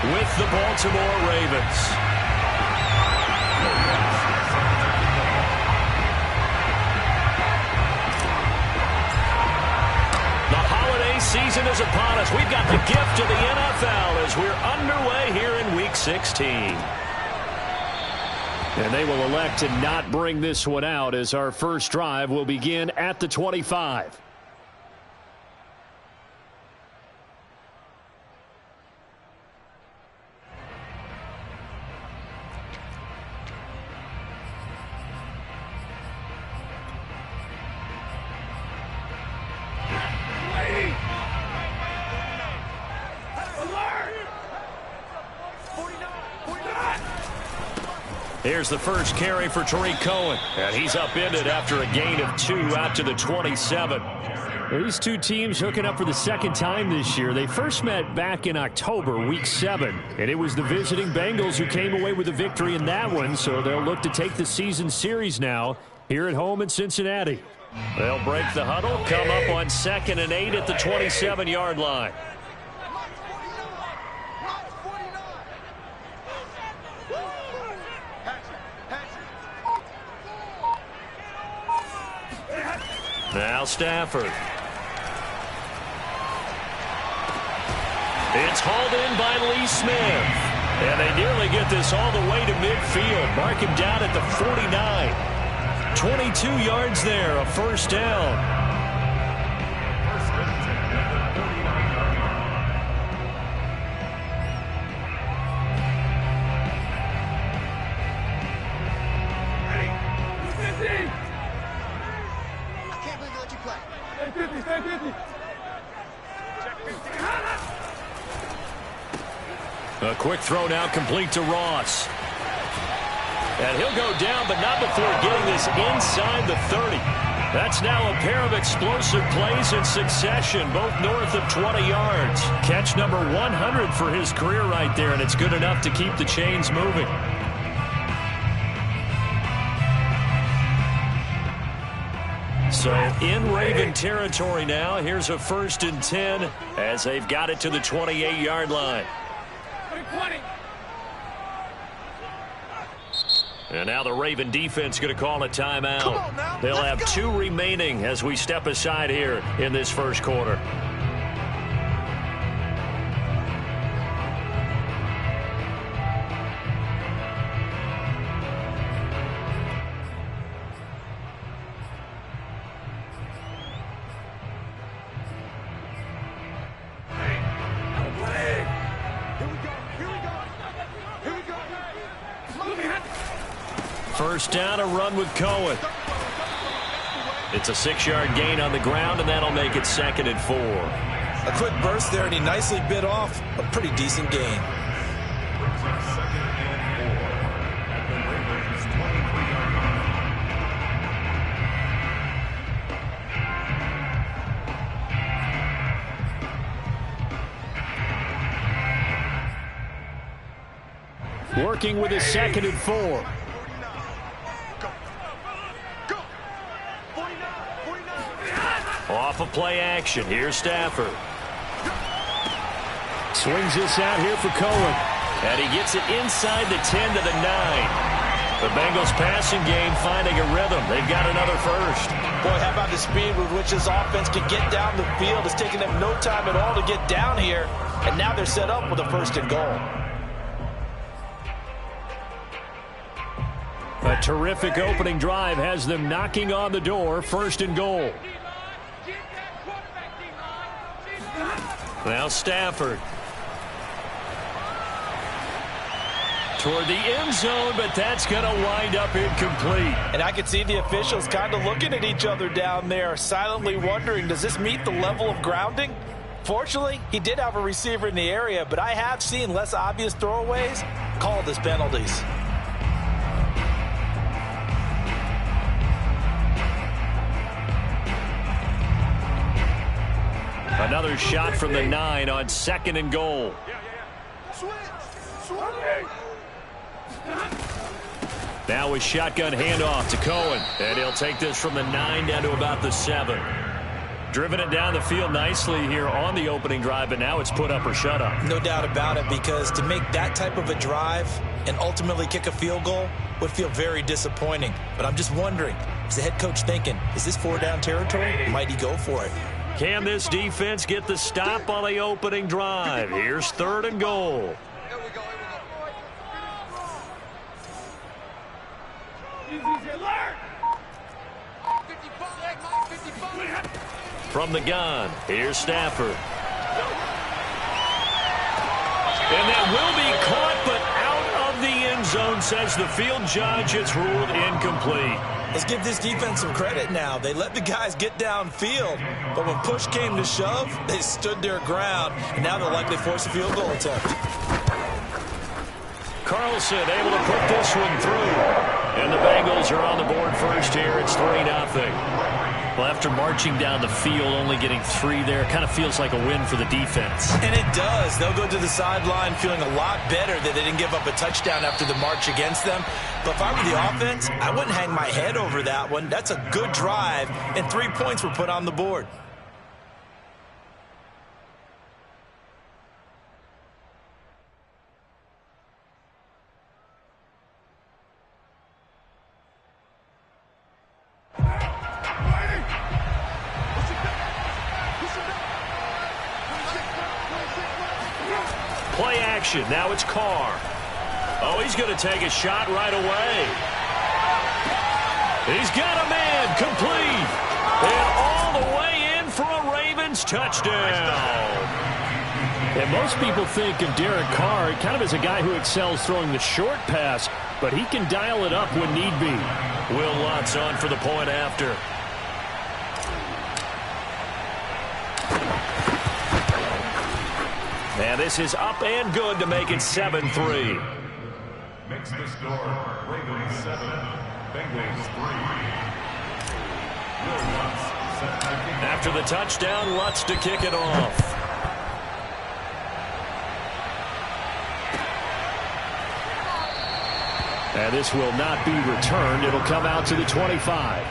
with the Baltimore Ravens. Season is upon us. We've got the gift of the NFL as we're underway here in Week 16. And they will elect to not bring this one out as our first drive will begin at the 25. Here's the first carry for Tariq Cohen. And he's upended after a gain of 2 out to the 27. These two teams hooking up for the second time this year. They first met back in October, Week 7. And it was the visiting Bengals who came away with a victory in that one. So they'll look to take the season series now here at home in Cincinnati. They'll break the huddle, come up on 2nd and 8 at the 27-yard line. Now Stafford. It's hauled in by Lee Smith. And they nearly get this all the way to midfield. Mark him down at the 49. 22 yards there, a first down. A quick throw now complete to Ross. And he'll go down, but not before getting this inside the 30. That's now a pair of explosive plays in succession, both north of 20 yards. Catch number 100 for his career right there, and it's good enough to keep the chains moving. So in Raven territory now, here's a 1st and 10 as they've got it to the 28-yard line. And now the Raven defense going to call a timeout. They'll have 2 remaining as we step aside here in this first quarter. First down, a run with Cohen. It's a 6-yard gain on the ground, and that'll make it 2nd and 4. A quick burst there, and he nicely bit off a pretty decent gain. Working with a 2nd and 4. Off of play action. Here's Stafford. Swings this out here for Cohen. And he gets it inside the 10 to the 9. The Bengals passing game finding a rhythm. They've got another first. Boy, how about the speed with which this offense can get down the field? It's taking them no time at all to get down here. And now they're set up with a 1st and goal. A terrific opening drive has them knocking on the door. 1st and goal. Now Stafford. Toward the end zone, but that's going to wind up incomplete. And I can see the officials kind of looking at each other down there, silently wondering, does this meet the level of grounding? Fortunately, he did have a receiver in the area, but I have seen less obvious throwaways called as penalties. Another shot from the 9 on 2nd and goal. Now a shotgun handoff to Cohen. And he'll take this from the 9 down to about the 7. Driven it down the field nicely here on the opening drive, but now it's put up or shut up. No doubt about it, because to make that type of a drive and ultimately kick a field goal would feel very disappointing. But I'm just wondering, is the head coach thinking, is this 4-down territory? Might he go for it? Can this defense get the stop on the opening drive? Here's 3rd and goal. From the gun, here's Stafford. And that will be caught, but out of the end zone, says the field judge. It's ruled incomplete. Let's give this defense some credit now. They let the guys get downfield, but when push came to shove, they stood their ground, and now they'll likely force a field goal attempt. Carlson able to put this one through. And the Bengals are on the board first here. It's 3-0. Well, after marching down the field, only getting 3 there, kind of feels like a win for the defense. And it does. They'll go to the sideline feeling a lot better that they didn't give up a touchdown after the march against them. But if I were the offense, I wouldn't hang my head over that one. That's a good drive, and 3 points were put on the board. Play action. Now it's Carr. Oh, he's going to take a shot right away. He's got a man complete. And all the way in for a Ravens touchdown. And most people think of Derek Carr kind of as a guy who excels throwing the short pass, but he can dial it up when need be. Will Lutz on for the point after. And this is up and good to make it 7-3. Makes the score Ravens 7, Bengals 3. After the touchdown, Lutz to kick it off. And this will not be returned. It'll come out to the 25.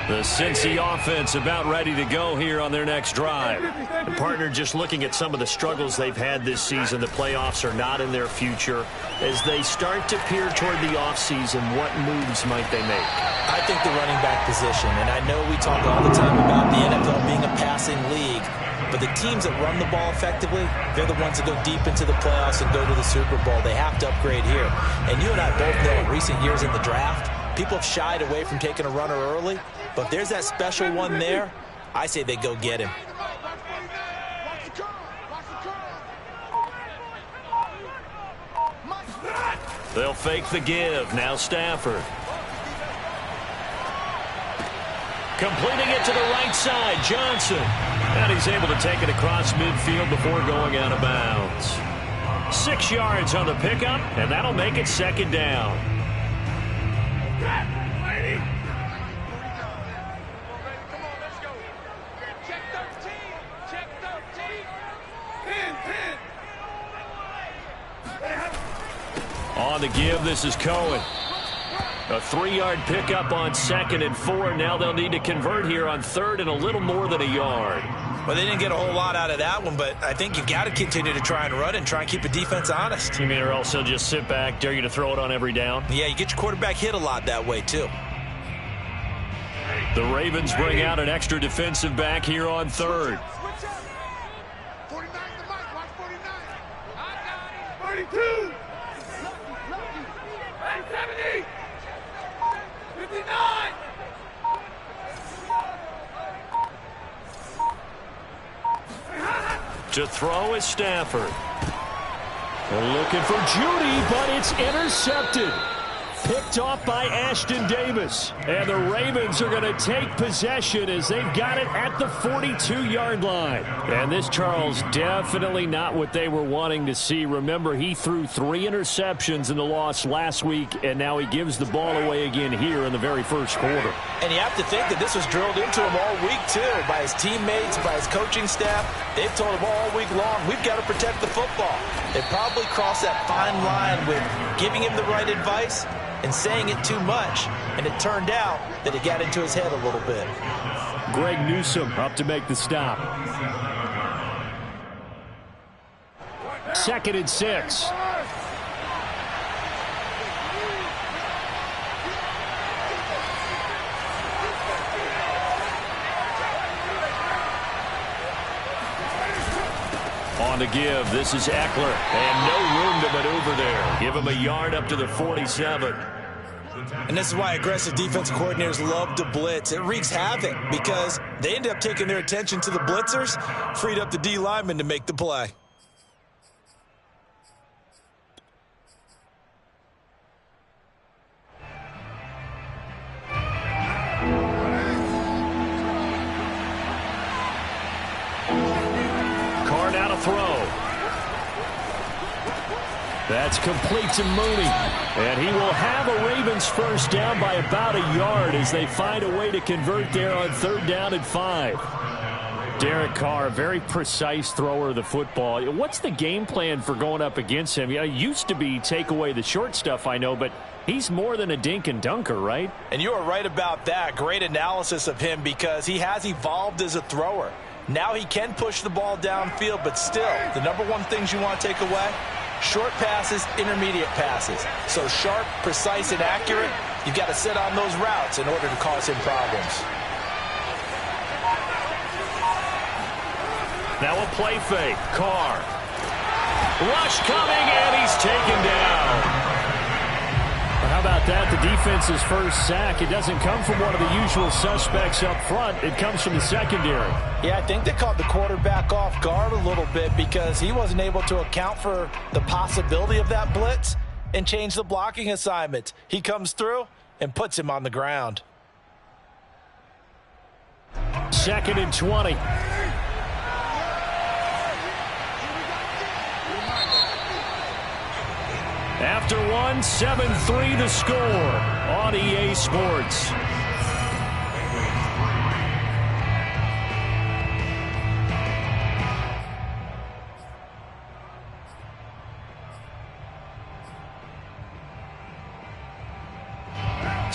The Cincy offense about ready to go here on their next drive. The partner just looking at some of the struggles they've had this season. The playoffs are not in their future. As they start to peer toward the offseason, what moves might they make? I think the running back position, and I know we talk all the time about the NFL being a passing league, but the teams that run the ball effectively, they're the ones that go deep into the playoffs and go to the Super Bowl. They have to upgrade here. And you and I both know in recent years in the draft, people have shied away from taking a runner early, but if there's that special one there, I say they go get him. They'll fake the give. Now Stafford. Completing it to the right side, Johnson. And he's able to take it across midfield before going out of bounds. 6 yards on the pickup, and that'll make it 2nd down. On the give, this is Cohen. A 3-yard pickup on 2nd and 4. Now they'll need to convert here on 3rd and a little more than a yard. Well, they didn't get a whole lot out of that one, but I think you've got to continue to try and run and try and keep the defense honest. You mean, or else they'll just sit back, dare you to throw it on every down? Yeah, you get your quarterback hit a lot that way, too. The Ravens bring out an extra defensive back here on 3rd. 49 to Mike, watch 49. I got it. 42. 70. 59. To throw is Stafford. They're looking for Judy, but it's intercepted. Picked picked off by Ashton Davis. And the Ravens are going to take possession as they've got it at the 42-yard line. And this, Charles, definitely not what they were wanting to see. Remember, he threw 3 interceptions in the loss last week, and now he gives the ball away again here in the very first quarter. And you have to think that this was drilled into him all week, too, by his teammates, by his coaching staff. They've told him all week long, we've got to protect the football. They probably crossed that fine line with giving him the right advice and saying it too much, and it turned out that it got into his head a little bit. Greg Newsome up to make the stop. 2nd and 6. On to give. This is Eckler. And no room to maneuver there. Give him a yard up to the 47. And this is why aggressive defensive coordinators love to blitz. It wreaks havoc because they end up taking their attention to the blitzers, freed up the D lineman to make the play. That's complete to Mooney. And he will have a Ravens first down by about a yard as they find a way to convert there on 3rd down and 5. Derek Carr, very precise thrower of the football. What's the game plan for going up against him? It used to be take away the short stuff, I know, but he's more than a dink and dunker, right? And you are right about that. Great analysis of him because he has evolved as a thrower. Now he can push the ball downfield, but still, the number one things you want to take away, short passes, intermediate passes. So sharp, precise, and accurate, you've got to sit on those routes in order to cause him problems. Now a play fake. Carr. Rush coming, and he's taken down. How about that? The defense's first sack. It doesn't come from one of the usual suspects up front. It comes from the secondary. Yeah, I think they caught the quarterback off guard a little bit because he wasn't able to account for the possibility of that blitz and change the blocking assignment. He comes through and puts him on the ground. 2nd and 20. After one, 7-3 the score on EA Sports.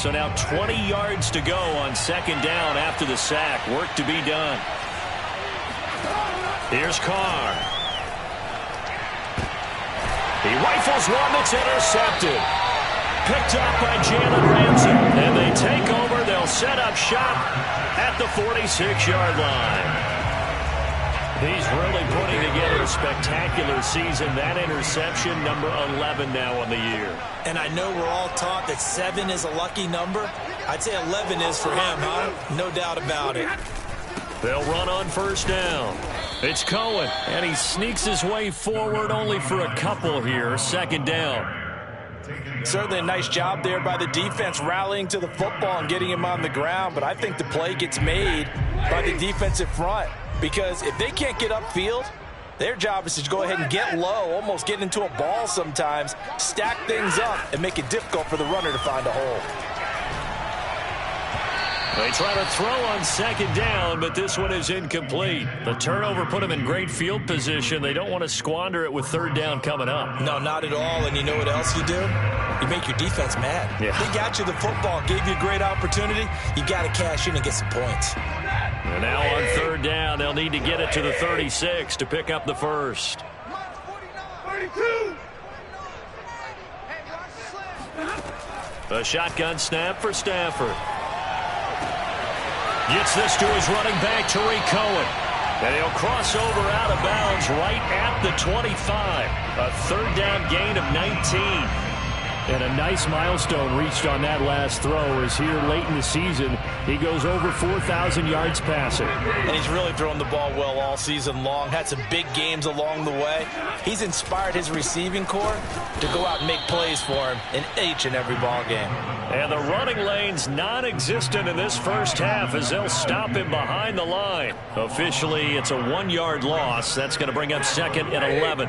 So now 20 yards to go on 2nd down after the sack. Work to be done. Here's Carr. He rifles one that's intercepted. Picked up by Jalen Ramsey. And they take over. They'll set up shop at the 46-yard line. He's really putting together a spectacular season. That interception, number 11 now on the year. And I know we're all taught that 7 is a lucky number. I'd say 11 is for him, huh? No doubt about it. They'll run on 1st down. It's Cohen, and he sneaks his way forward only for a couple here. 2nd down. Certainly a nice job there by the defense rallying to the football and getting him on the ground, but I think the play gets made by the defensive front because if they can't get upfield, their job is to go ahead and get low, almost get into a ball sometimes, stack things up, and make it difficult for the runner to find a hole. They try to throw on 2nd down, but this one is incomplete. The turnover put them in great field position. They don't want to squander it with 3rd down coming up. No, not at all. And you know what else you do? You make your defense mad. Yeah. They got you the football, gave you a great opportunity. You got to cash in and get some points. And now on 3rd down, they'll need to get it to the 36 to pick up the first. 32. A shotgun snap for Stafford. Gets this to his running back, Tariq Cohen. And he'll cross over out of bounds right at the 25. A 3rd down gain of 19. And a nice milestone reached on that last throw as here late in the season, he goes over 4,000 yards passing. And he's really thrown the ball well all season long, had some big games along the way. He's inspired his receiving corps to go out and make plays for him in each and every ball game. And the running lane's non-existent in this first half as they'll stop him behind the line. Officially, it's a 1-yard loss. That's going to bring up second and 11.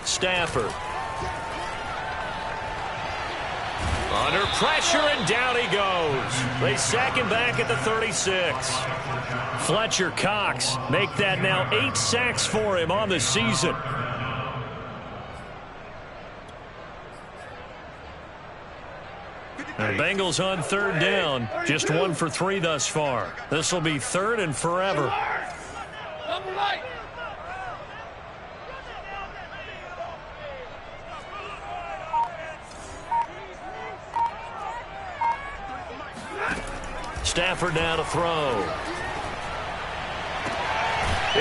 Stafford. Under pressure, and down he goes. They sack him back at the 36. Fletcher Cox make that now 8 sacks for him on the season. The Bengals on third down. Just 1 for 3 thus far. This will be third and forever. Stafford now to throw.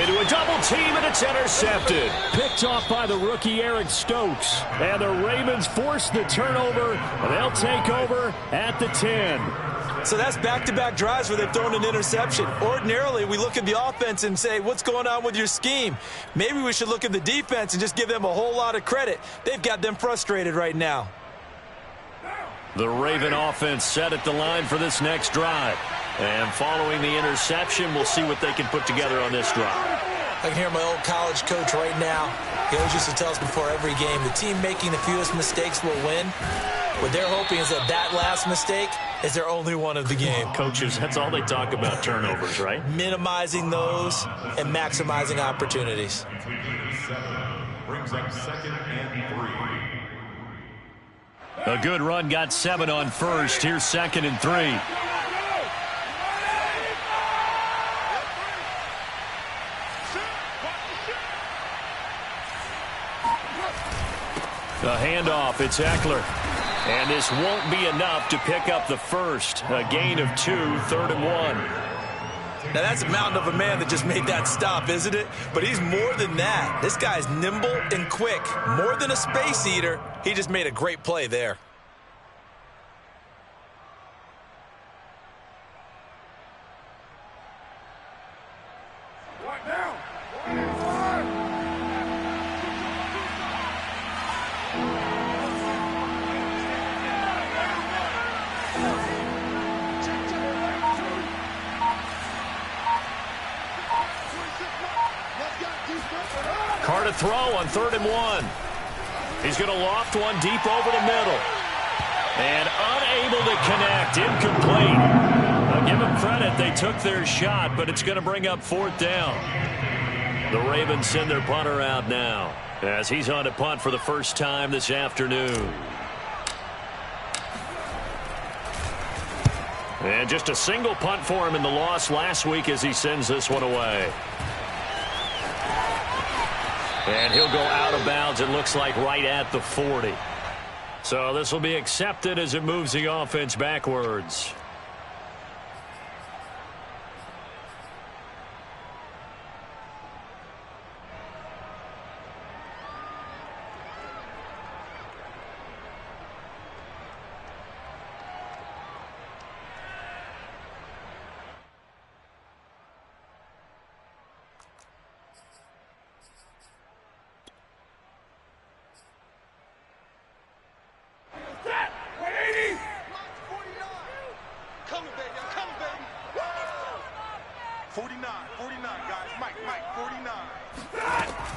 Into a double team, and it's intercepted. Picked off by the rookie Eric Stokes. And the Ravens force the turnover. And they'll take over at the 10. So that's back-to-back drives where they've thrown an interception. Ordinarily, we look at the offense and say, what's going on with your scheme? Maybe we should look at the defense and just give them a whole lot of credit. They've got them frustrated right now. The Raven offense set at the line for this next drive. And following the interception, we'll see what they can put together on this drive. I can hear my old college coach right now. He always used to tell us before every game, the team making the fewest mistakes will win. What they're hoping is that that last mistake is their only one of the game. Coaches, that's all they talk about, turnovers, right? Minimizing those and maximizing opportunities. Brings up second and 3. A good run got 7 on first. Here's second and 3. The handoff, it's Eckler. And this won't be enough to pick up the first. A gain of 2, third and 1. Now, that's a mountain of a man that just made that stop, isn't it? But he's more than that. This guy's nimble and quick. More than a space eater. He just made a great play there. Carr to throw on third and 1. He's going to loft one deep over the middle. And unable to connect. Incomplete. I'll give them credit. They took their shot, but it's going to bring up fourth down. The Ravens send their punter out now as he's on to punt for the first time this afternoon. And just a single punt for him in the loss last week as he sends this one away. And he'll go out of bounds, it looks like, right at the 40. So this will be accepted as it moves the offense backwards.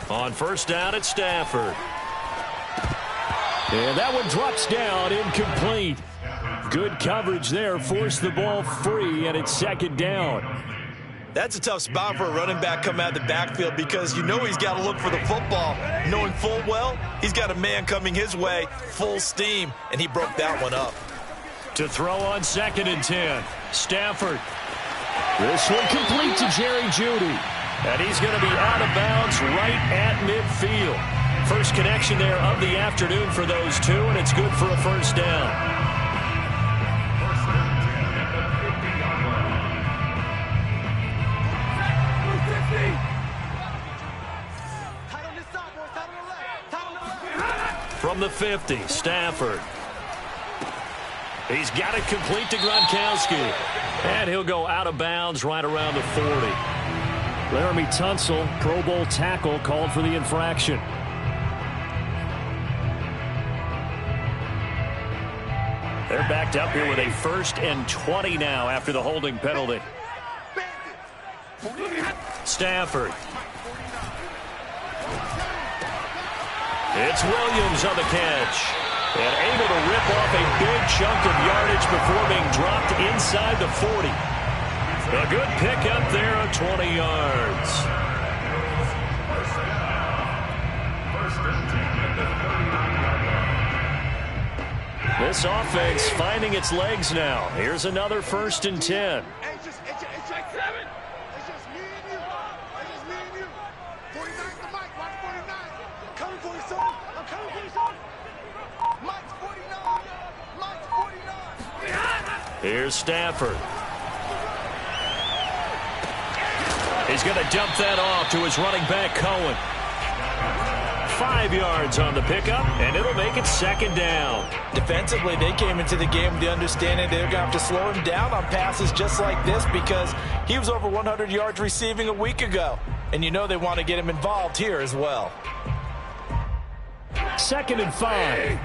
On first down at Stafford. And that one drops down, incomplete. Good coverage there, forced the ball free, and it's second down. That's a tough spot for a running back coming out of the backfield because you know he's got to look for the football, knowing full well he's got a man coming his way, full steam, and he broke that one up. To throw on second and 10, Stafford. This one complete to Jerry Jeudy. And he's going to be out of bounds right at midfield. First connection there of the afternoon for those two, and it's good for a first down. Tight on this side, boys. Tight on From the 50, Stafford. He's got it complete to Gronkowski. And he'll go out of bounds right around the 40. Laramie Tunsil, Pro Bowl tackle, called for the infraction. They're backed up here with a 1st and 20 now after the holding penalty. Stafford. It's Williams on the catch. And able to rip off a big chunk of yardage before being dropped inside the 40. A good pickup there of 20 yards. This offense finding its legs now. Here's another 1st and 10. It's just me and you. It's just me and you. 49's the mic. Watch 49. I'm coming for you, son. I'm coming for you, son. Mike's 49. Mike's 49. Here's Stafford. He's going to dump that off to his running back, Cohen. 5 yards on the pickup, and it'll make it 2nd down. Defensively, they came into the game with the understanding they're going to have to slow him down on passes just like this because he was over 100 yards receiving a week ago. And you know they want to get him involved here as well. 2nd and 5.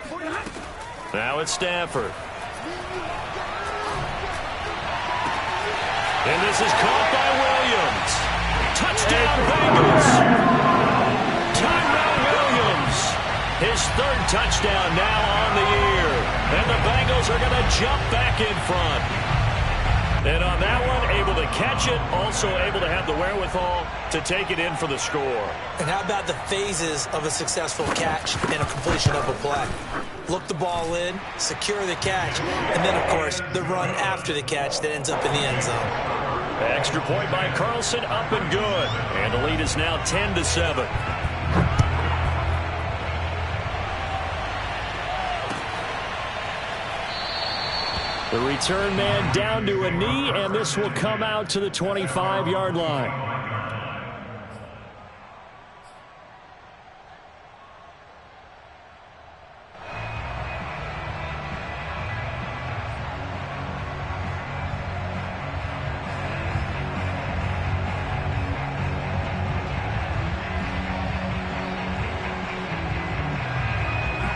49. Now it's Stafford. And this is caught by Williams. Touchdown, Bengals. Tyrell Williams. His 3rd touchdown now on the year. And the Bengals are going to jump back in front. And on that one, able to catch it, also able to have the wherewithal to take it in for the score. And how about the phases of a successful catch and a completion of a play? Look the ball in, secure the catch, and then, of course, the run after the catch that ends up in the end zone. Extra point by Carlson, up and good. And the lead is now 10-7. The return man down to a knee, and this will come out to the 25-yard line.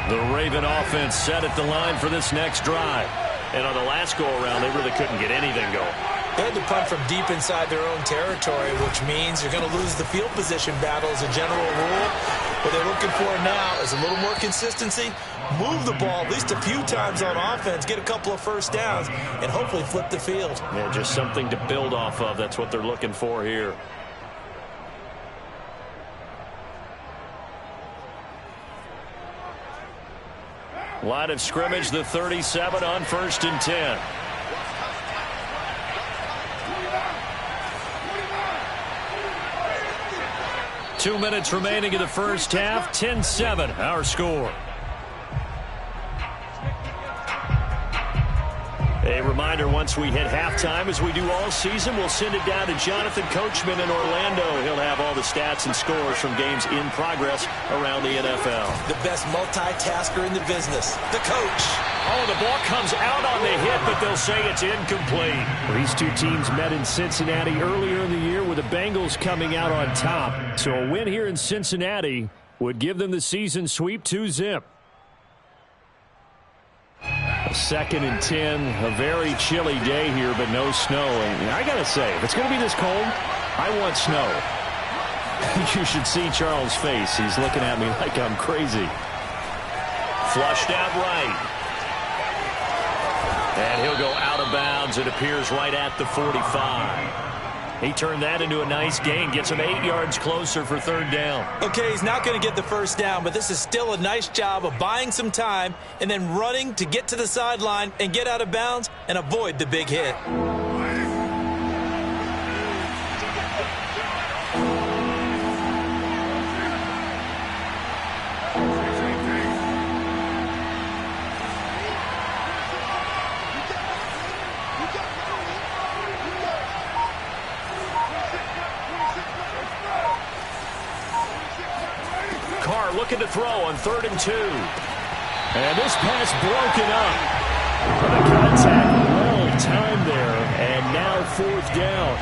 The Raven offense set at the line for this next drive. And on the last go-around, they really couldn't get anything going. They had to punt from deep inside their own territory, which means you're going to lose the field position battle as a general rule. What they're looking for now is a little more consistency, move the ball at least a few times on offense, get a couple of 1st downs, and hopefully flip the field. Yeah, just something to build off of. That's what they're looking for here. Line of scrimmage, the 37 on 1st and 10. Two minutes remaining in the first half. 10-7, our score. A reminder, once we hit halftime, as we do all season, we'll send it down to Jonathan Coachman in Orlando. He'll have all the stats and scores from games in progress around the NFL. The best multitasker in the business, the coach. Oh, the ball comes out on the hit, but they'll say it's incomplete. These two teams met in Cincinnati earlier in the year with the Bengals coming out on top. So a win here in Cincinnati would give them the season sweep 2-zip. 2nd and 10, a very chilly day here, but no snow. And I got to say, if it's going to be this cold, I want snow. You should see Charles' face. He's looking at me like I'm crazy. Flushed out right. And he'll go out of bounds. It appears right at the 45. He turned that into a nice gain. Gets him 8 yards closer for 3rd down. Okay, he's not going to get the 1st down, but this is still a nice job of buying some time and then running to get to the sideline and get out of bounds and avoid the big hit. Carr looking to throw on 3rd and 2. And this pass broken up. The contact well timed there, and now 4th down.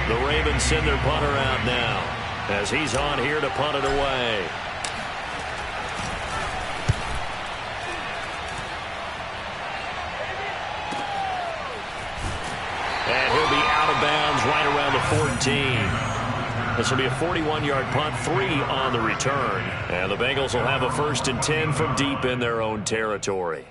The Ravens send their punter out now as he's on here to punt it away. And he'll be out of bounds right around the 14. This will be a 41-yard punt, 3 on the return. And the Bengals will have a 1st and 10 from deep in their own territory.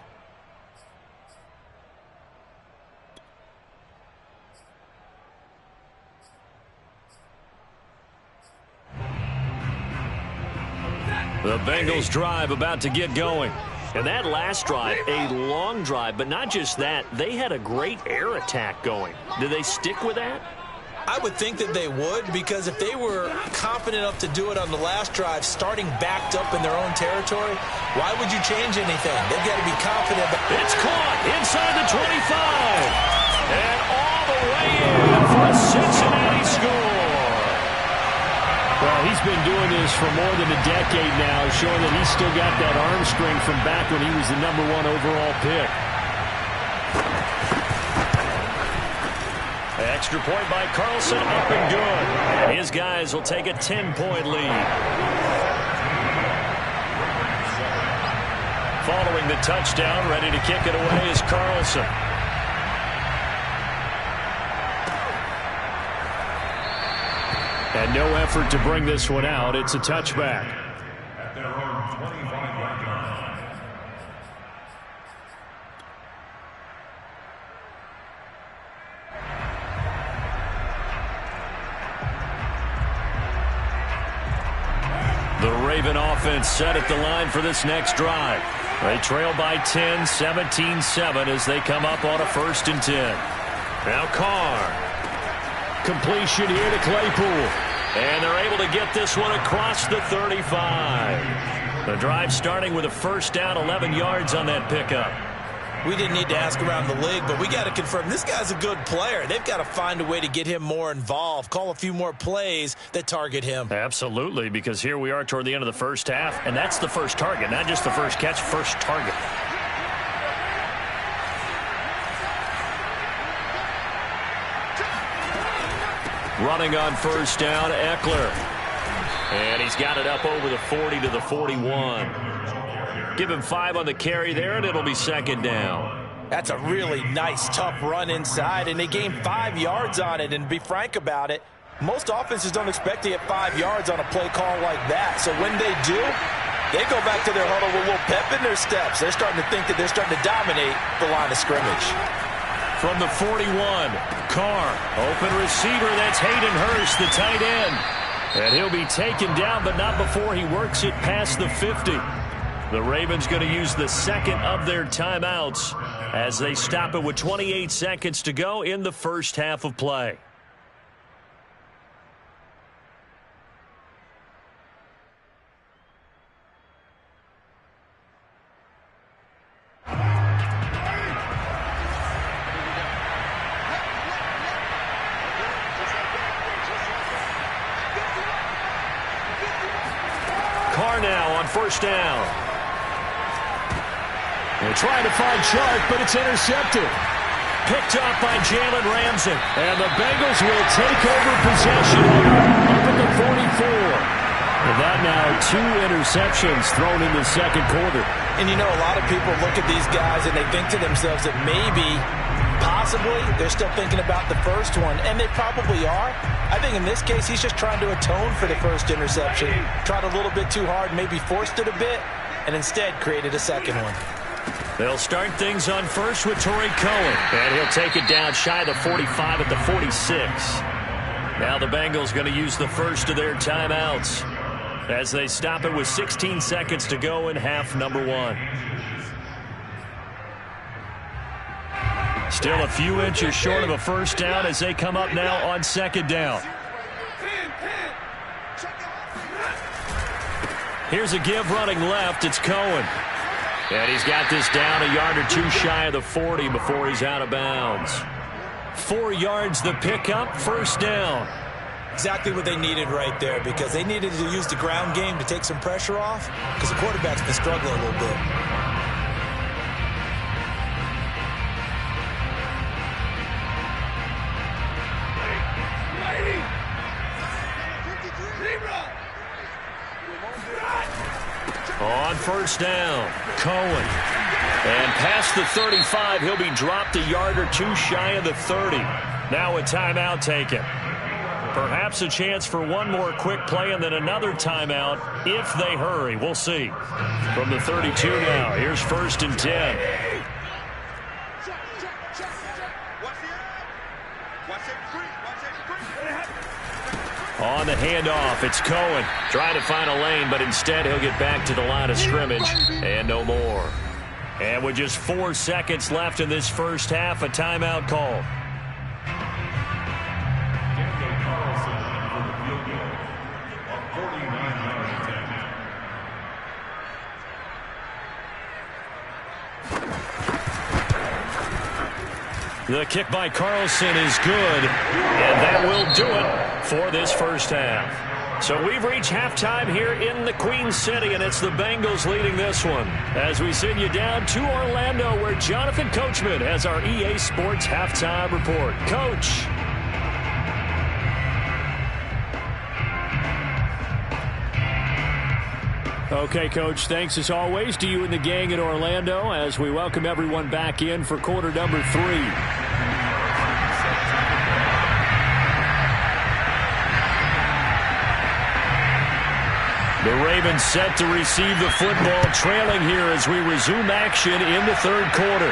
The Bengals drive about to get going. And that last drive, a long drive, but not just that. They had a great air attack going. Did they stick with that? I would think that they would, because if they were confident enough to do it on the last drive, starting backed up in their own territory, why would you change anything? They've got to be confident. It's caught inside the 25. And all the way in for a Cincinnati score. Well, he's been doing this for more than a decade now, showing that he's still got that arm strength from back when he was the #1 overall pick. Extra point by Carlson, up and good. And his guys will take a 10-point lead. Following the touchdown, ready to kick it away is Carlson. And no effort to bring this one out. It's a touchback. At their own 25-yard line. The Raven offense set at the line for this next drive. They trail by 10, 17-7 as they come up on a 1st and 10. Now Carr. Completion here to Claypool. And they're able to get this one across the 35. The drive starting with a 1st down, 11 yards on that pickup. We didn't need to ask around the league, but we got to confirm this guy's a good player. They've got to find a way to get him more involved, call a few more plays that target him. Absolutely, because here we are toward the end of the first half, and that's the first target, not just the first catch, first target. Running on 1st down, Eckler. And he's got it up over the 40 to the 41. Give him 5 on the carry there, and it'll be 2nd down. That's a really nice, tough run inside, and they gained 5 yards on it. And to be frank about it, most offenses don't expect to get 5 yards on a play call like that. So when they do, they go back to their huddle with a little pep in their steps. They're starting to think that they're starting to dominate the line of scrimmage. From the 41, Carr, open receiver, that's Hayden Hurst, the tight end. And he'll be taken down, but not before he works it past the 50. The Ravens going to use the 2nd of their timeouts as they stop it with 28 seconds to go in the first half of play. Carr now on 1st down. They're trying to find Chark, but it's intercepted. Picked up by Jalen Ramsey. And the Bengals will take over possession up at the 44. And that now 2 interceptions thrown in the 2nd quarter. And you know, a lot of people look at these guys and they think to themselves that maybe, possibly, they're still thinking about the first one, and they probably are. I think in this case, he's just trying to atone for the first interception. Tried a little bit too hard, maybe forced it a bit, and instead created a 2nd one. They'll start things on 1st with Torrey Cohen. And he'll take it down shy of the 45 at the 46. Now the Bengals going to use the 1st of their timeouts as they stop it with 16 seconds to go in half number 1. Still a few inches short of a 1st down as they come up now on 2nd down. Here's a give running left. It's Cohen. And he's got this down a yard or 2 shy of the 40 before he's out of bounds. 4 yards the pickup, 1st down. Exactly what they needed right there, because they needed to use the ground game to take some pressure off, because the quarterback's been struggling a little bit. On first down, Cohen. And past the 35, he'll be dropped a yard or two shy of the 30. Now a timeout taken. Perhaps a chance for one more quick play and then another timeout if they hurry. We'll see. From the 32 now, here's 1st and 10. On the handoff, it's Cohen trying to find a lane, but instead he'll get back to the line of scrimmage and no more. And with just 4 seconds left in this first half, a timeout call. The kick by Carlson is good, and that will do it for this first half. So we've reached halftime here in the Queen City, and it's the Bengals leading this one. As we send you down to Orlando, where Jonathan Coachman has our EA Sports halftime report. Coach. Okay, Coach, thanks as always to you and the gang in Orlando as we welcome everyone back in for quarter number 3. The Ravens set to receive the football, trailing here as we resume action in the third quarter.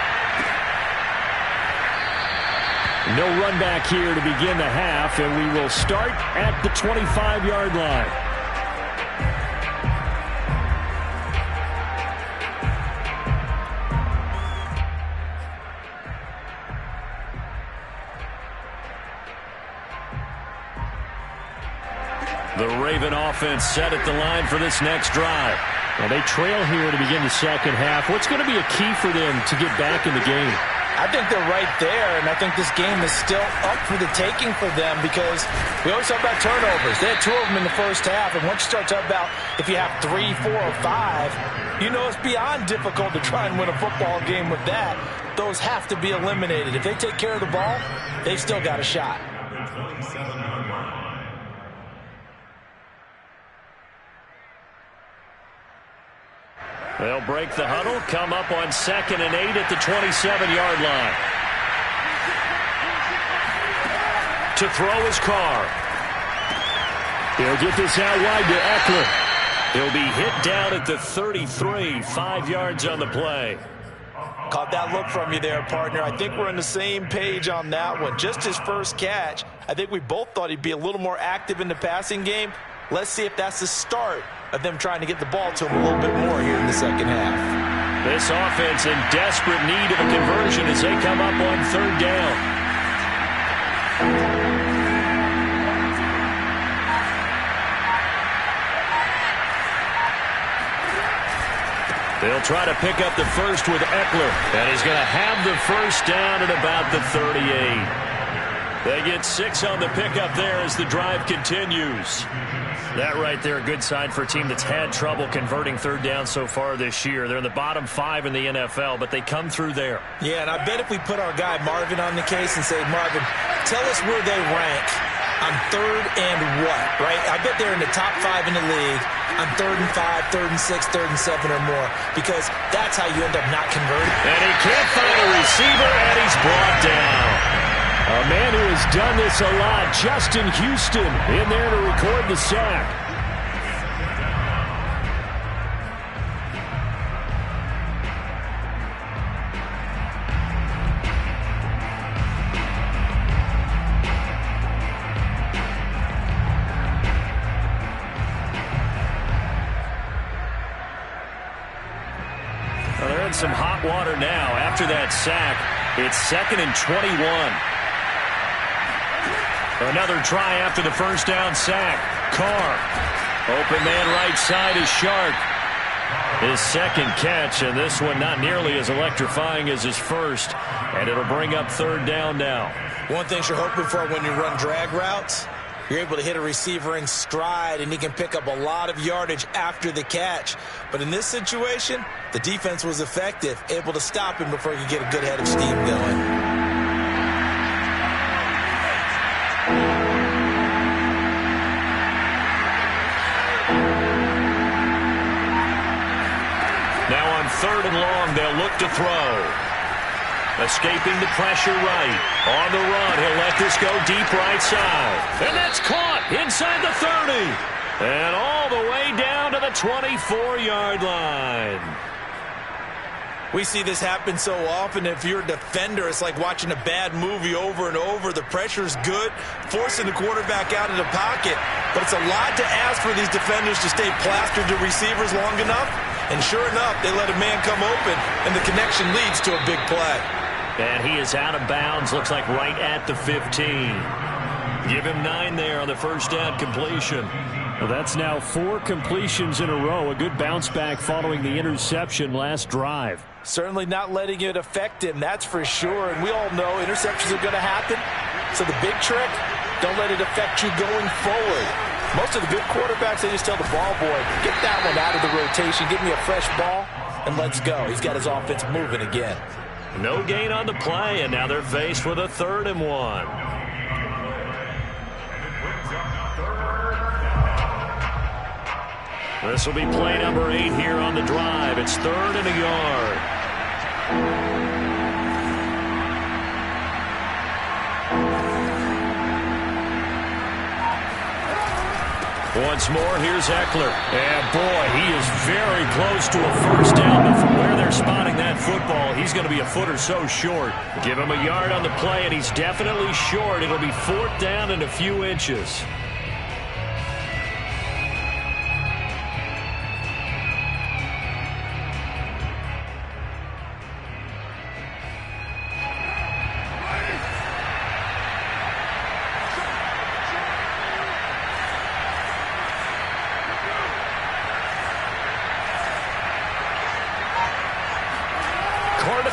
No run back here to begin the half, and we will start at the 25-yard line. The Raven offense set at the line for this next drive. Well, they trail here to begin the second half. What's going to be a key for them to get back in the game? I think they're right there, and I think this game is still up for the taking for them because we always talk about turnovers. They had 2 of them in the first half, and once you start talking about if you have 3, 4, or 5, you know it's beyond difficult to try and win a football game with that. Those have to be eliminated. If they take care of the ball, they've still got a shot. They'll break the huddle, come up on 2nd and 8 at the 27-yard line. To throw his Carr. He'll get this out wide to Eckler. He'll be hit down at the 33, 5 yards on the play. Caught that look from you there, partner. I think we're on the same page on that one. Just his first catch. I think we both thought he'd be a little more active in the passing game. Let's see if that's the start of them trying to get the ball to him a little bit more here in the second half. This offense in desperate need of a conversion as they come up on 3rd down. They'll try to pick up the first with Eckler, and he's going to have the first down at about the 38. They get 6 on the pickup there as the drive continues. That right there, a good sign for a team that's had trouble converting 3rd down so far this year. They're in the bottom 5 in the NFL, but they come through there. Yeah, and I bet if we put our guy Marvin on the case and say, Marvin, tell us where they rank on 3rd and what, right? I bet they're in the top 5 in the league on 3rd and 5, 3rd and 6, 3rd and 7 or more, because that's how you end up not converting. And he can't find a receiver, and he's brought down. A man who has done this a lot, Justin Houston, in there to record the sack. Well, they're in some hot water now after that sack. It's 2nd and 21. Another try after the first down sack. Carr. Open man right side is Shark. His 2nd catch, and this one not nearly as electrifying as his first. And it'll bring up 3rd down now. One thing you're hoping for when you run drag routes you're able to hit a receiver in stride, and he can pick up a lot of yardage after the catch. But in this situation, the defense was effective, able to stop him before he could get a good head of steam going. Now on 3rd and long, they'll look to throw. Escaping the pressure right. On the run, he'll let this go deep right side. And that's caught inside the 30. And all the way down to the 24-yard line. We see this happen so often. If you're a defender, it's like watching a bad movie over and over. The pressure's good, forcing the quarterback out of the pocket. But it's a lot to ask for these defenders to stay plastered to receivers long enough. And sure enough, they let a man come open, and the connection leads to a big play. And he is out of bounds, looks like right at the 15. Give him 9 there on the first down completion. Well, that's now 4 completions in a row. A good bounce back following the interception last drive. Certainly not letting it affect him, that's for sure. And we all know interceptions are going to happen. So the big trick, don't let it affect you going forward. Most of the good quarterbacks, they just tell the ball boy, get that one out of the rotation, give me a fresh ball, and let's go. He's got his offense moving again. No gain on the play, and now they're faced with a 3rd and 1. This will be play number 8 here on the drive. It's 3rd and a yard. Once more, here's Eckler. And boy, he is very close to a first down, but from where they're spotting that football, he's going to be a foot or so short. Give him a yard on the play, and he's definitely short. It'll be 4th down and a few inches.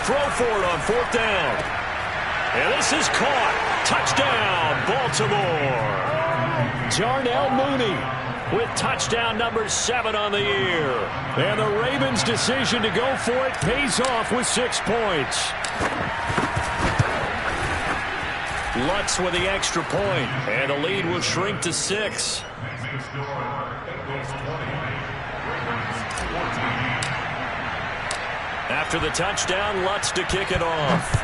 Throw for it on 4th down. And this is caught. Touchdown, Baltimore. Darnell Mooney with touchdown number 7 on the year. And the Ravens' decision to go for it pays off with 6 points. Lutz with the extra point, and the lead will shrink to 6. After the touchdown, Lutz to kick it off.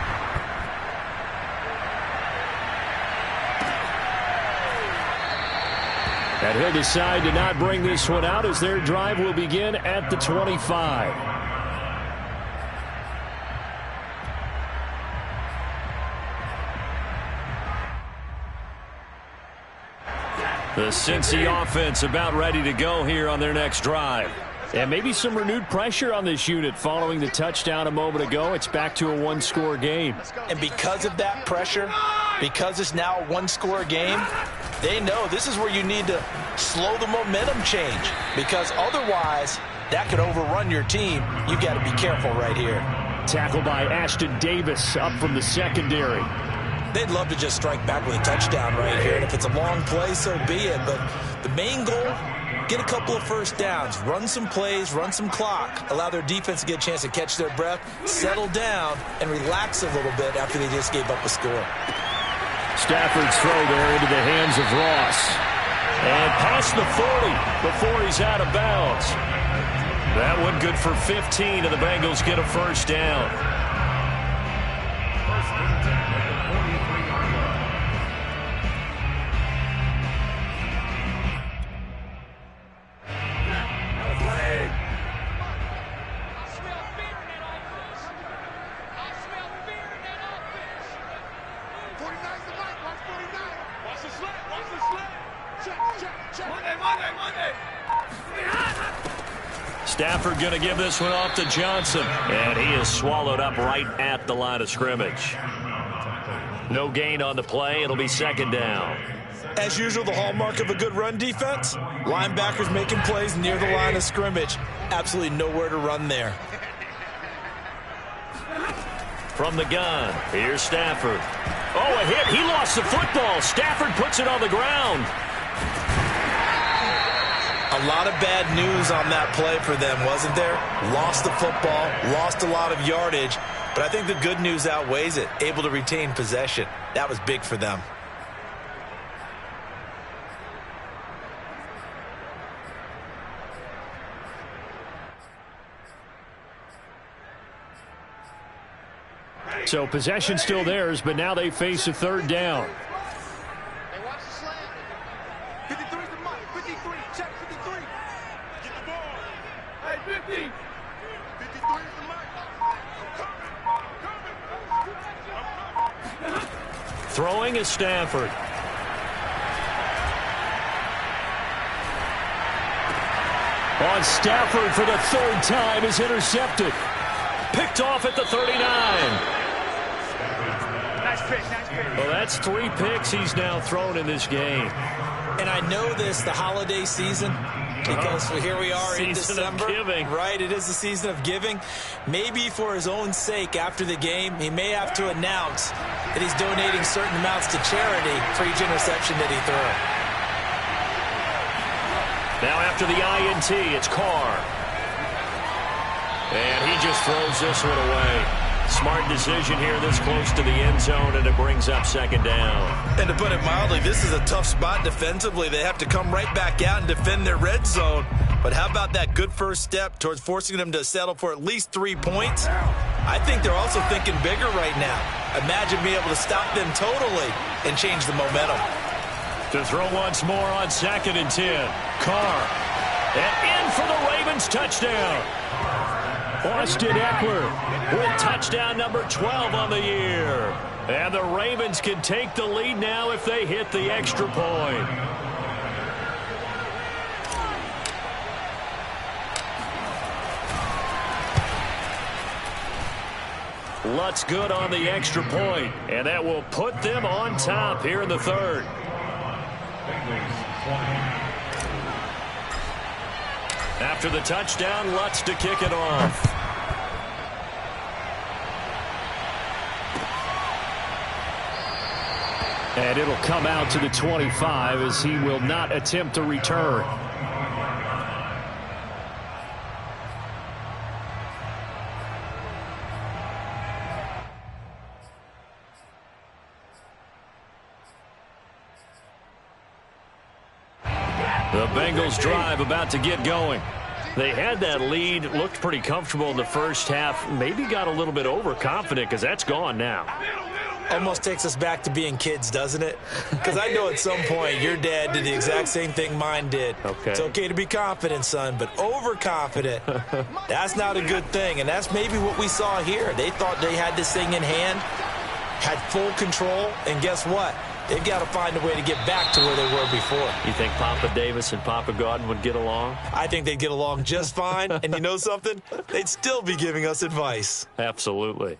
And he'll decide to not bring this one out as their drive will begin at the 25. The Cincy offense about ready to go here on their next drive. And maybe some renewed pressure on this unit following the touchdown a moment ago. It's back to a 1-score game. And because of that pressure, because it's now a 1-score game, they know this is where you need to slow the momentum change. Because otherwise, that could overrun your team. You've got to be careful right here. Tackled by Ashton Davis up from the secondary. They'd love to just strike back with a touchdown right here. And if it's a long play, so be it. But the main goal, get a couple of first downs, run some plays, run some clock, allow their defense to get a chance to catch their breath, settle down, and relax a little bit after they just gave up a score. Stafford's throw there into the hands of Ross. And past the 40 before he's out of bounds. That one good for 15, and the Bengals get a first down. Stafford going to give this one off to Johnson. And he is swallowed up right at the line of scrimmage. No gain on the play. It'll be 2nd down. As usual, the hallmark of a good run defense, linebackers making plays near the line of scrimmage. Absolutely nowhere to run there. From the gun, here's Stafford. Oh, a hit. He lost the football. Stafford puts it on the ground. A lot of bad news on that play for them, wasn't there? Lost the football, lost a lot of yardage, but I think the good news outweighs it. Able to retain possession. That was big for them. So possession still theirs, but now they face a third down. Hey, watch the slant. 53's the mark. 53. Check 53. Get the ball. Hey, 50. 53's the mark. I'm coming. Throwing is Stafford. On Stafford for the third time is intercepted. Picked off at the 39. Well, that's 3 picks he's now thrown in this game. And I know this, the holiday season, because here we are in December. Season of giving. Right, it is the season of giving. Maybe for his own sake after the game, he may have to announce that he's donating certain amounts to charity for each interception that he threw. Now after the INT, it's Carr. And he just throws this one away. Smart decision here this close to the end zone, and it brings up second down. And to put it mildly, this is a tough spot defensively. They have to come right back out and defend their red zone. But how about that good first step towards forcing them to settle for at least 3 points? I think they're also thinking bigger right now. Imagine being able to stop them totally and change the momentum. To throw once more on 2nd and 10. Carr. And in for the Ravens touchdown. Austin Eckler with touchdown number 12 on the year. And the Ravens can take the lead now if they hit the extra point. Lutz good on the extra point, and that will put them on top here in the third. After the touchdown, Lutz to kick it off. And it'll come out to the 25 as he will not attempt to return. The Bengals drive about to get going. They had that lead, looked pretty comfortable in the first half, maybe got a little bit overconfident because that's gone now. Almost takes us back to being kids, doesn't it? Because I know at some point your dad did the exact same thing mine did. Okay. It's okay to be confident, son, but overconfident, that's not a good thing. And that's maybe what we saw here. They thought they had this thing in hand, had full control, and guess what? They've got to find a way to get back to where they were before. You think Papa Davis and Papa Gordon would get along? I think they'd get along just fine. And you know something? They'd still be giving us advice. Absolutely.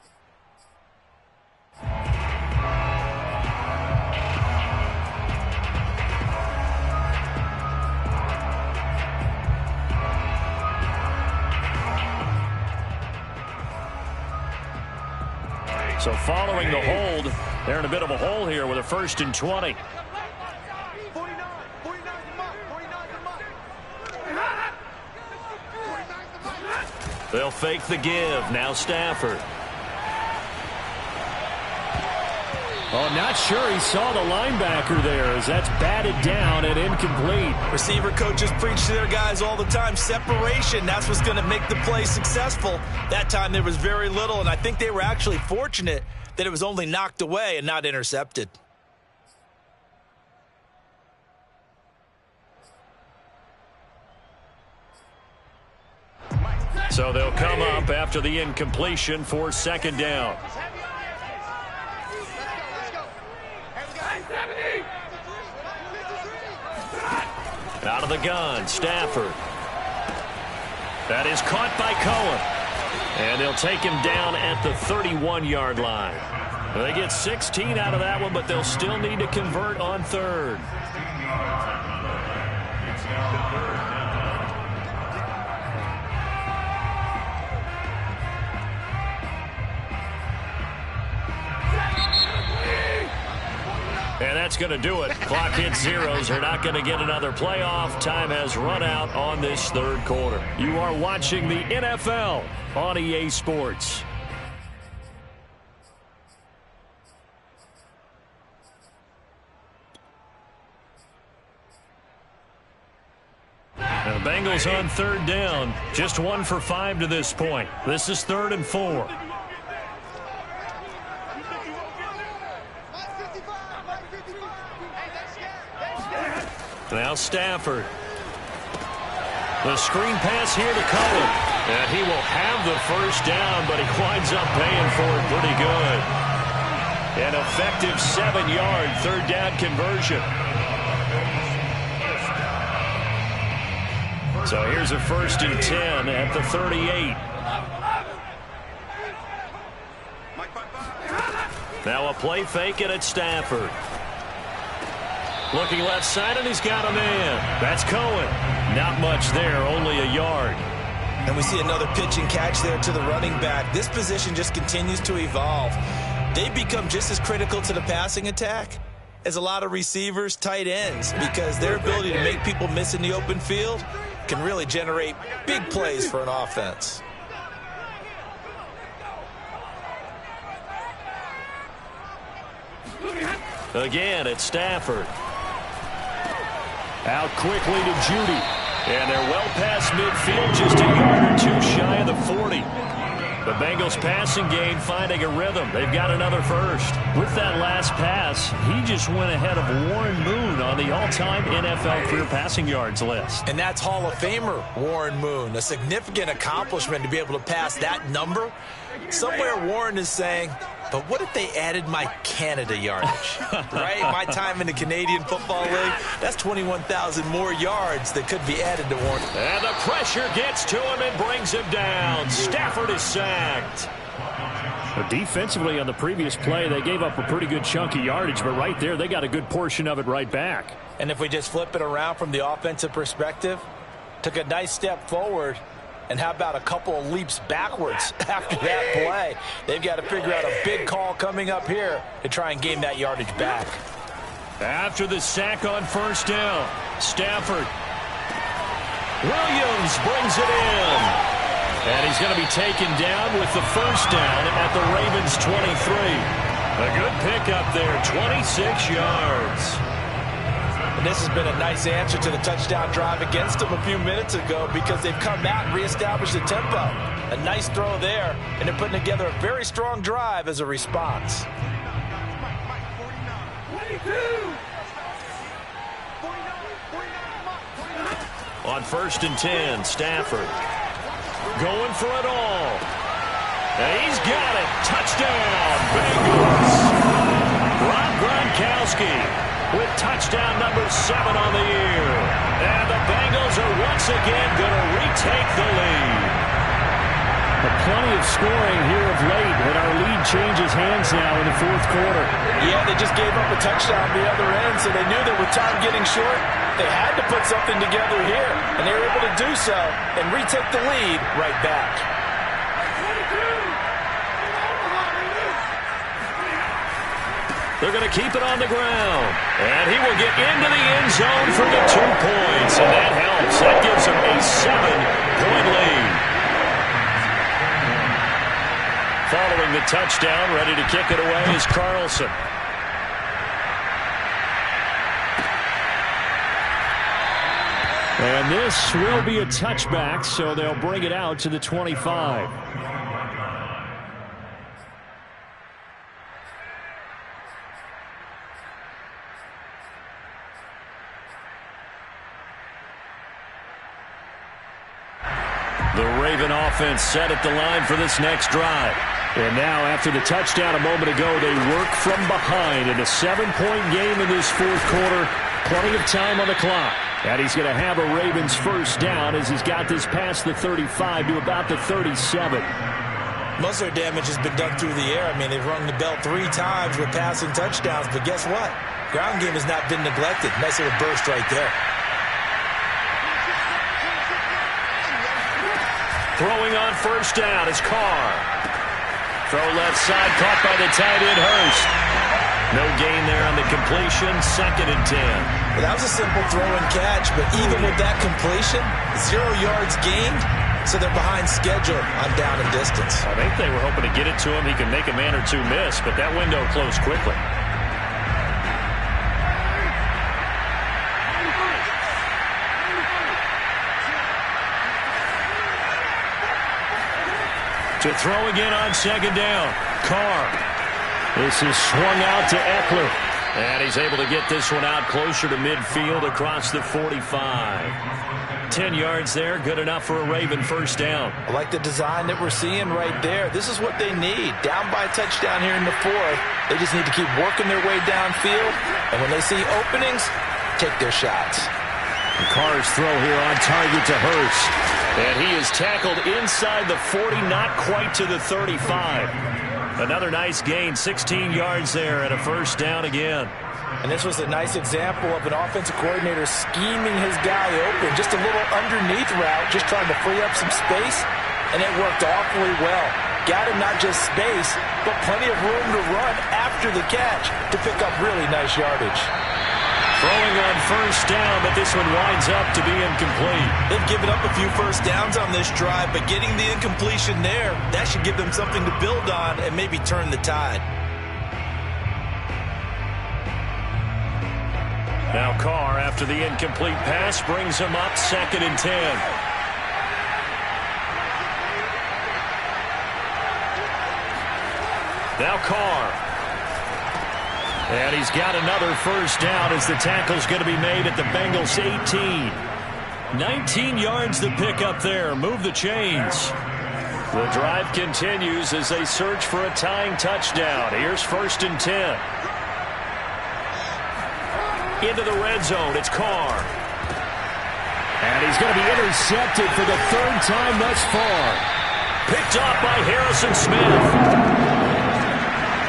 So following the hold, they're in a bit of a hole here with a 1st and 20. 49. 49's the mark. 49's the mark. They'll fake the give. Now Stafford. Oh, not sure he saw the linebacker there as that's batted down and incomplete. Receiver coaches preach to their guys all the time. Separation, that's what's going to make the play successful. That time there was very little, and I think they were actually fortunate that it was only knocked away and not intercepted. So they'll come up after the incompletion for 2nd down. Out of the gun, Stafford. That is caught by Cohen. And they'll take him down at the 31-yard line. They get 16 out of that one, but they'll still need to convert on 3rd. That's going to do it. Clock hits zeros. They're not going to get another playoff. Time has run out on this third quarter. You are watching the NFL on EA Sports. Now the Bengals on third down. Just 1 for 5 to this point. This is 3rd and 4. Now Stafford. The screen pass here to Cohen. And he will have the first down, but he winds up paying for it pretty good. An effective 7-yard third down conversion. So here's a 1st and 10 at the 38. Now a play fake it at Stafford. Looking left side, and he's got a man. That's Cohen. Not much there, only a yard. And we see another pitch and catch there to the running back. This position just continues to evolve. They become just as critical to the passing attack as a lot of receivers, tight ends, because their ability to make people miss in the open field can really generate big plays for an offense. Again, it's Stafford. Out quickly to Judy. And they're well past midfield, just a yard or 2 shy of the 40. The Bengals passing game finding a rhythm. They've got another first. With that last pass, he just went ahead of Warren Moon on the all-time NFL career passing yards list. And that's Hall of Famer Warren Moon. A significant accomplishment to be able to pass that number. Somewhere Warren is saying, but what if they added my Canada yardage, right? My time in the Canadian Football League, that's 21,000 more yards that could be added to Warren. And the pressure gets to him and brings him down. Stafford is sacked. But defensively on the previous play, they gave up a pretty good chunk of yardage, but right there, they got a good portion of it right back. And if we just flip it around from the offensive perspective, took a nice step forward. And how about a couple of leaps backwards after that play? They've got to figure out a big call coming up here to try and gain that yardage back. After the sack on 1st down, Stafford. Williams brings it in. And he's going to be taken down with the 1st down at the Ravens 23. A good pickup there, 26 yards. And this has been a nice answer to the touchdown drive against them a few minutes ago because they've come out and reestablished the tempo. A nice throw there, and they're putting together a very strong drive as a response. On 1st and 10, Stafford going for it all. And he's got it. Touchdown, Bengals. Rob Gronkowski with touchdown number 7 on the year. And the Bengals are once again going to retake the lead. Plenty of scoring here of late, and our lead changes hands now in the 4th quarter. Yeah, they just gave up a touchdown on the other end, so they knew that with time getting short, they had to put something together here, and they were able to do so and retake the lead right back. They're going to keep it on the ground. And he will get into the end zone for the 2 points. And that helps. That gives him a 7-point lead. Following the touchdown, ready to kick it away is Carlson. And this will be a touchback, so they'll bring it out to the 25. The Raven offense set at the line for this next drive. And now, after the touchdown a moment ago, they work from behind in a 7-point game in this 4th quarter. Plenty of time on the clock. And he's going to have a Ravens first down as he's got this past the 35 to about the 37. Most of their damage has been done through the air. I mean, they've rung the bell 3 times with passing touchdowns. But guess what? Ground game has not been neglected. Nice little burst right there. Throwing on 1st down is Carr. Throw left side, caught by the tight end Hurst. No gain there on the completion. 2nd and 10. Well, that was a simple throw and catch, but even with that completion, 0 yards gained, so they're behind schedule on down and distance. I think they were hoping to get it to him. He could make a man or two miss, but that window closed quickly. To throw again on 2nd down. Carr. This is swung out to Eckler. And he's able to get this one out closer to midfield across the 45. 10 yards there, good enough for a Raven first down. I like the design that we're seeing right there. This is what they need. Down by a touchdown here in the 4th. They just need to keep working their way downfield. And when they see openings, take their shots. Carr's throw here on target to Hurst. And he is tackled inside the 40, not quite to the 35. Another nice gain, 16 yards there, and a first down again. And this was a nice example of an offensive coordinator scheming his guy open. Just a little underneath route, just trying to free up some space, and it worked awfully well. Got him not just space, but plenty of room to run after the catch to pick up really nice yardage. Throwing on first down, but this one winds up to be incomplete. They've given up a few first downs on this drive, but getting the incompletion there, that should give them something to build on and maybe turn the tide. Now Carr, after the incomplete pass, brings him up 2nd and 10. Now Carr. And he's got another first down as the tackle's going to be made at the Bengals 18. 19 yards to pick up there. Move the chains. The drive continues as they search for a tying touchdown. Here's 1st and 10. Into the red zone. It's Carr. And he's going to be intercepted for the 3rd time thus far. Picked off by Harrison Smith.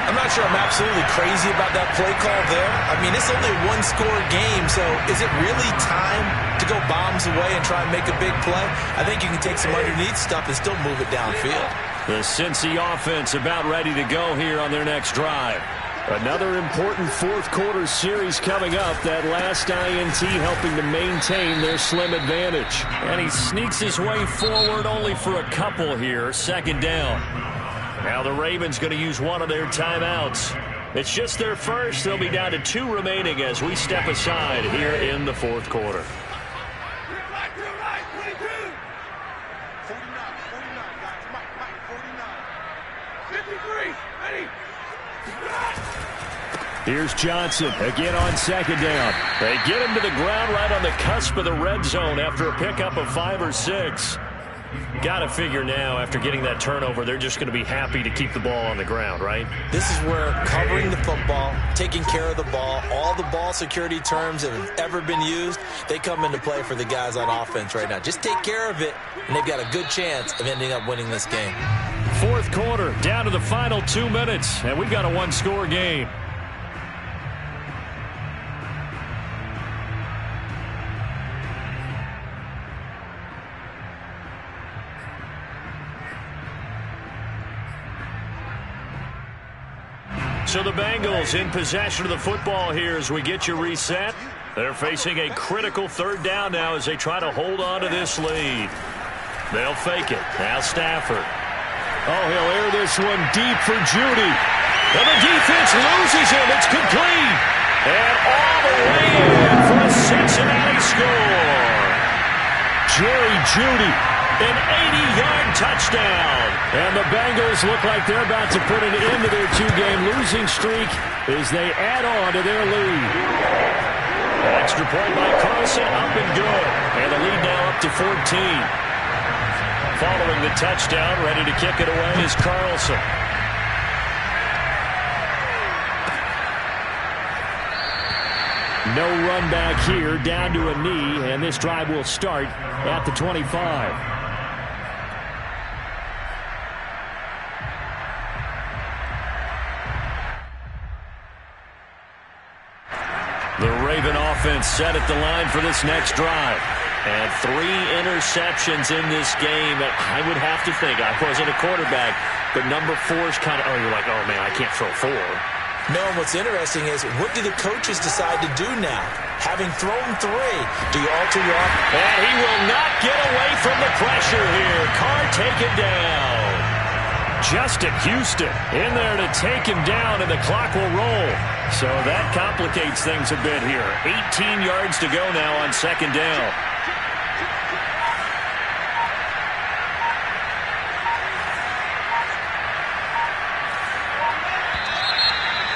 I'm not sure I'm absolutely crazy about that play call there. I mean, it's only a one-score game, so is it really time to go bombs away and try and make a big play? I think you can take some underneath stuff and still move it downfield. The Cincy offense about ready to go here on their next drive. Another important 4th quarter series coming up. That last INT helping to maintain their slim advantage. And he sneaks his way forward only for a couple here. 2nd down. Now the Ravens going to use one of their timeouts. It's just their first. They'll be down to 2 remaining as we step aside here in the 4th quarter. 49, guys. Mike, 49. 53, ready. Here's Johnson again on 2nd down. They get him to the ground right on the cusp of the red zone after a pickup of 5 or 6. Got to figure now, after getting that turnover, they're just going to be happy to keep the ball on the ground, right? This is where covering the football, taking care of the ball, all the ball security terms that have ever been used, they come into play for the guys on offense right now. Just take care of it, and they've got a good chance of ending up winning this game. 4th quarter, down to the final 2 minutes, and we've got a 1-score game. So the Bengals in possession of the football here as we get you reset. They're facing a critical 3rd down now as they try to hold on to this lead. They'll fake it. Now Stafford. Oh, he'll air this one deep for Judy. And the defense loses him. It's complete. And all the way in for a Cincinnati score. Jerry Judy. An 80-yard touchdown. And the Bengals look like they're about to put an end to their 2-game losing streak as they add on to their lead. An extra point by Carlson, up and good. And the lead now up to 14. Following the touchdown, ready to kick it away is Carlson. No run back here, down to a knee, and this drive will start at the 25. The Raven offense set at the line for this next drive. And 3 interceptions in this game. I would have to think, I wasn't a quarterback, but number 4 is kind of, oh, you're like, oh, man, I can't throw 4. No, and what's interesting is, what do the coaches decide to do now? Having thrown 3, do you alter your offense? And he will not get away from the pressure here. Carr taken down. Justin Houston in there to take him down, and the clock will roll. So that complicates things a bit here. 18 yards to go now on second down.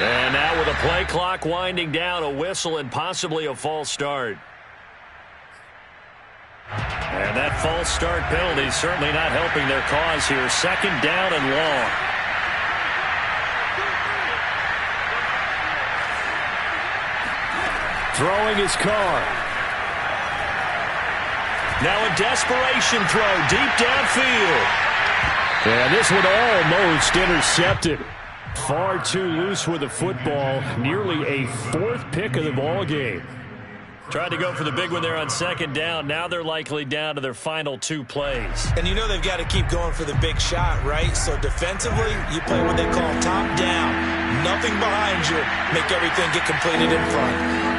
And now with the play clock winding down, a whistle and possibly a false start. And that false start penalty certainly not helping their cause here. Second down and long. Throwing his Carr. Now a desperation throw deep downfield. And this one almost intercepted. Far too loose with the football. Nearly a 4th pick of the ball game. Tried to go for the big one there on second down. Now they're likely down to their final 2 plays. And you know they've got to keep going for the big shot, right? So defensively, you play what they call top down. Nothing behind you. Make everything get completed in front.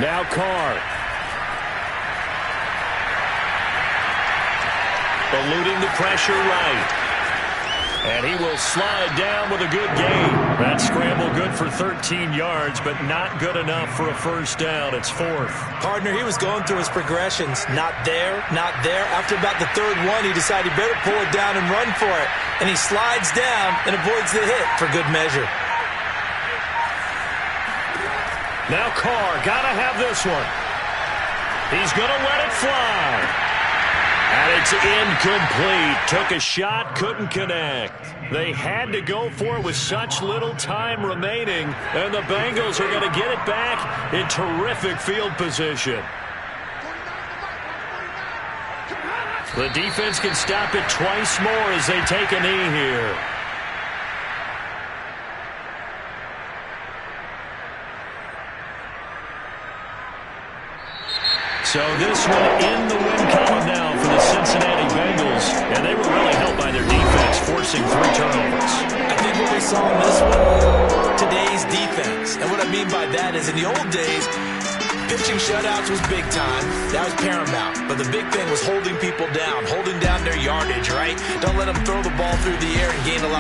Now Carr. Eluding the pressure right. And he will slide down with a good gain. That scramble good for 13 yards, but not good enough for a first down. It's 4th. Partner, he was going through his progressions. Not there, not there. After about the 3rd one, he decided he better pull it down and run for it. And he slides down and avoids the hit for good measure. Now Carr, gotta have this one. He's gonna let it fly. And it's incomplete. Took a shot, couldn't connect. They had to go for it with such little time remaining, and the Bengals are going to get it back in terrific field position. The defense can stop it twice more as they take a knee here. So this one in the win column now for the Cincinnati Bengals. And they were really helped by their defense, forcing 3 turnovers. I think what we saw in this one, today's defense. And what I mean by that is in the old days, pitching shutouts was big time. That was paramount. But the big thing was holding people down, holding down their yardage, right? Don't let them throw the ball through the air and gain a lot.